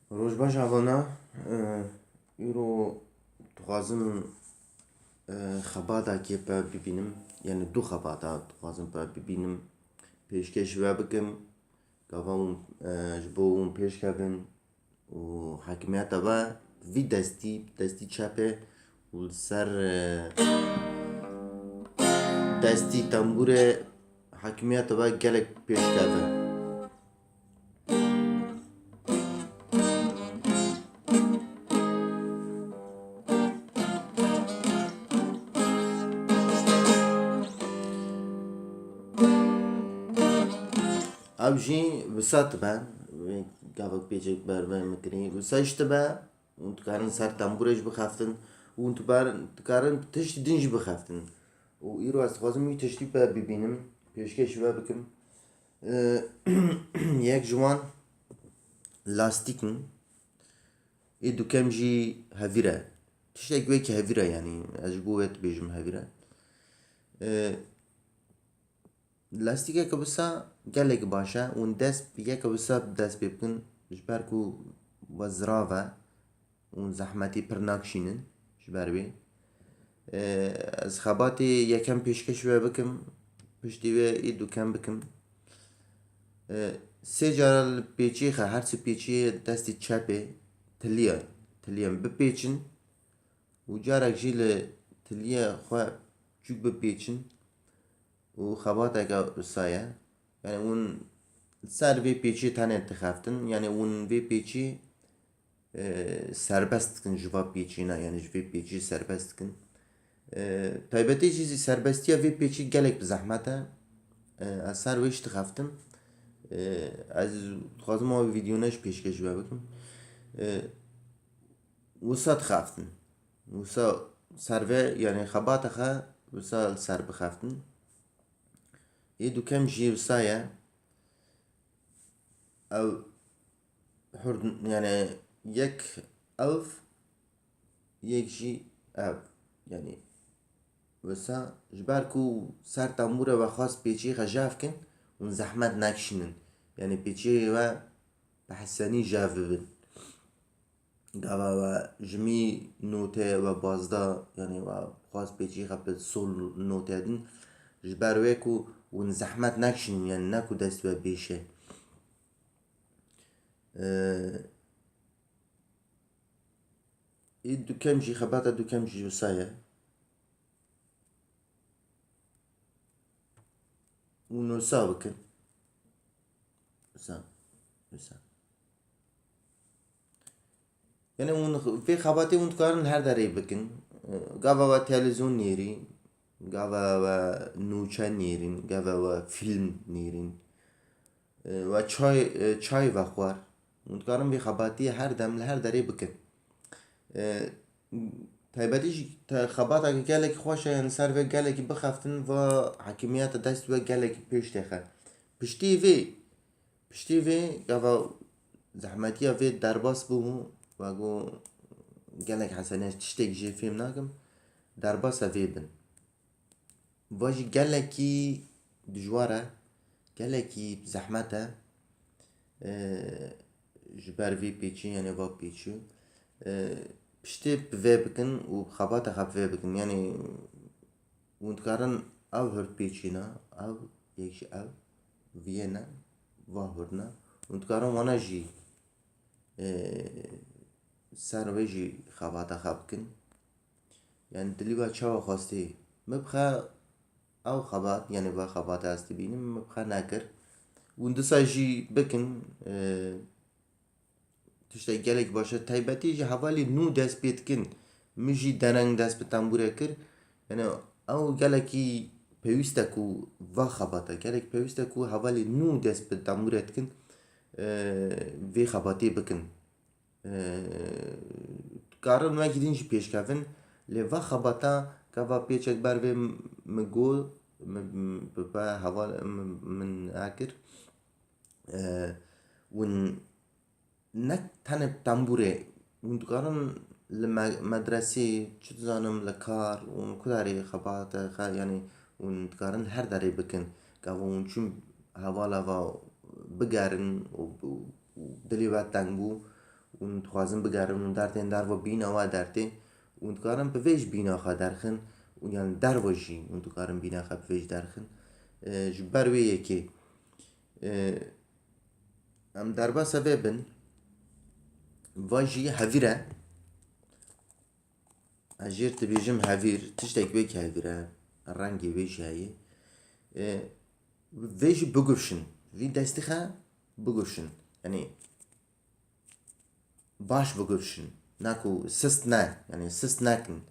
روز اوانا ایرو توازم خباتا که با ببینم یعنی دو خباتا توازم با ببینم پیشکش و بکم گاوم جبو اون پیش کردن و حکمیت با وی دستی چپه و سر دستی تنبور حکمیت با گلک پیش کردن اوجی وسط با گاوک پیچک بر و مکنی وسایشت با اون تکارن سر تنبورش بخفتن و اون تکارن تشت دنج بخفتن و ایرو از خوازم می تشتی با ببینم پیشکش و بکم یک جوان لاستیکن ای دوکم جی هفیره تشتک وی که هفیره یعنی از بوت بیجم هفیره لاستیکه که بسا گلک باشه اون دست یک بسا دست بکن جبر کو وزراوه اون زحمتی پر ناکشینن جبر بی از خباتی یکم پیشکش و بکم پشتی و ای دوکم بکم سه جارل پیچی خه هر سه پیچی دستی چپه تلیه بپیچن و جارک جیل تلیه خواه چوب بپیچن و خباته که سایه yani اون سر وی پیچی تن انتخافتن yani اون وی پیچی serbest kın jva پیچینا yani jva پیچی serbest kın taybeti çizi serbestiya vê pêçî gelek bi zehmet e ez ser wê ji dixeftim ez dixwazim ava vîdyoneş pêşkêş ve bikim wisa dixeftin wisa ser vê yani xebata xe wisa li ser bixeftin ê dukem jî wisa ye ew yani yek ev yek jî ev yani wisa ji ber ku ser tembûra we xwast pêçiyê xe jev kin hûn zehmet nekişînin yani pêçiyê we bi hesenî jev bibin gava we ji mî notê we bazda yani we xwast pêçiyê xe bi sol notê din ji ber wê ku hûn zehmet nekişînin yani ne ku dest we bêşe ê dukem jî xebata dukem jî wisa ye hûn wisa bikin wisa yani hûn vê xebatê hûn dikarin her derê bikin gava we televîzyon nêrî gava we nûçe nêrîn gava we film nêrîn we çay ve xwar hûn dikarin vê xebatî her dem li her derê bikin taybetî jî xebatekî gelekî xweş e yani ser vê gelekî bixeftin ve hekimiyeta dest we gelekî pêş dixe piştî vê gava zehmetiya vê derbas bû ve got gelek hesenî ez tiştek jê fêm nakim derbasa vê bin ve jî gelekî dijwar e gelekî zehmet e ji ber vê pêçî yani va pêçî piştî bi vê bikin û xebata xe bi vê bikin yani hûn dikarin ew hirpêçîna ew yek ji ew viyê ne va hûrna hûn dikarin wana jî ser wê jî xebata xe bikin yani dilî we çawa xwastî min bixe ew xebat yani va xebata ez dibînim min bixe nekir hûn disa jî bikin tiştek gelek baş e taybetî ji hevalî nû dest pê dikin min jî dereng dest bi tembûrê kir yani ew gelekî pêwîst e ku va xebata gelek pêwîst e ku hevalî nû dest bi tembûrê dikin vê xebatê bikin dikarin wekî din jî pêşkevin lê va xebata gava pêçek ber vê min got bi heval min kir hûn ne tenê tembûrê hûn dikarin li medresê çi dizanim li kar hûn ku derê xebata xe yani hûn dikarin her derê bikin gava hûn çûn hevala ve bigerin û dilê we teng bû اون خوازم بگرم اون درتین در و بینا و درته اون کارم به ویج بینا خا درخن اون یعنی در وجی اون تو کارم بینا خا به ویج درخن جبر ویه که ام در باسه ببن واجی هفیره اجیر تبیجم هفیر تشتک بیک هفیره رنگی ویج هایی ویج بگوشن وی دستی خا بگوشن یعنی باش بگوشن نکو سست نه یعنی سست نکن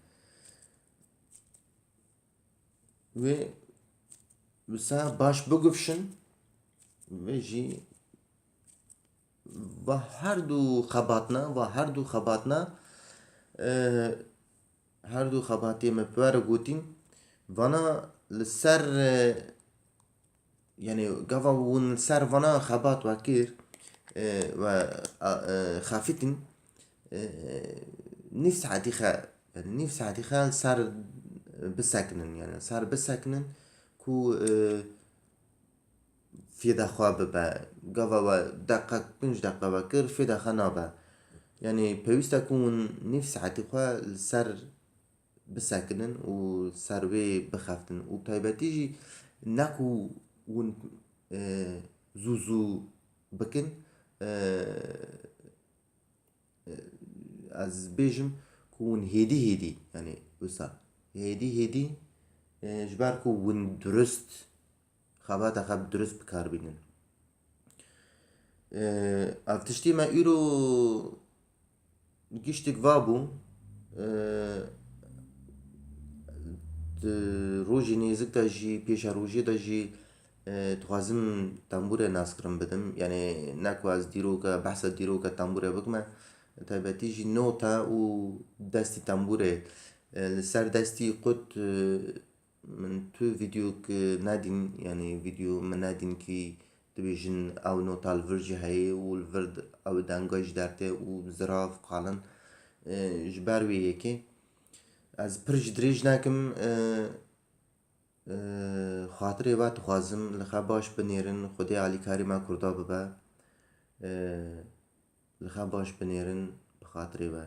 و بسا باش بگوشن و جی و هر دو خباتنا هر دو خباتی مپوار گوتیم وانا لسر يعني قفا ونسر فنا خبات وكير و خافتن نفس عادي خا يعني نفس عادي خا صار بسكنن يعني صار بسكنن كو في دخوا ببا قفا و دقة بنج دقة وكير في دخا نابا يعني بيوست تكون نفس عادي خا صار بسكنن و صار بخافتن و بتايبتيجي ناكو ون زوزو بكن از بيجم كون هيدي يعني وسا هيدي جباركو ون درست خبات خب درست بكار بينن افتشتي ما ايرو گشتك وابو روژی نزدیک دا جی پیش روژی دا جی توازم تنبور ناس کرم بدم یعنی نکو از دیروکا بحث دیروکا تنبوره بکم تایبتی جی نوتا و دستی تنبوره لسر دستی قد من تو فيديو نادين يعني فيديو من نادين كي تبيجن او نوتا الفرجي هاي والفرد او دانجاج دارته وزراف قالن جباروي يكي از پرج دریج نکم خاطری و تخوازم لخا باش بنیرن خودی علی کاری ما کردا ببا لخا باش بنیرن بخاطری و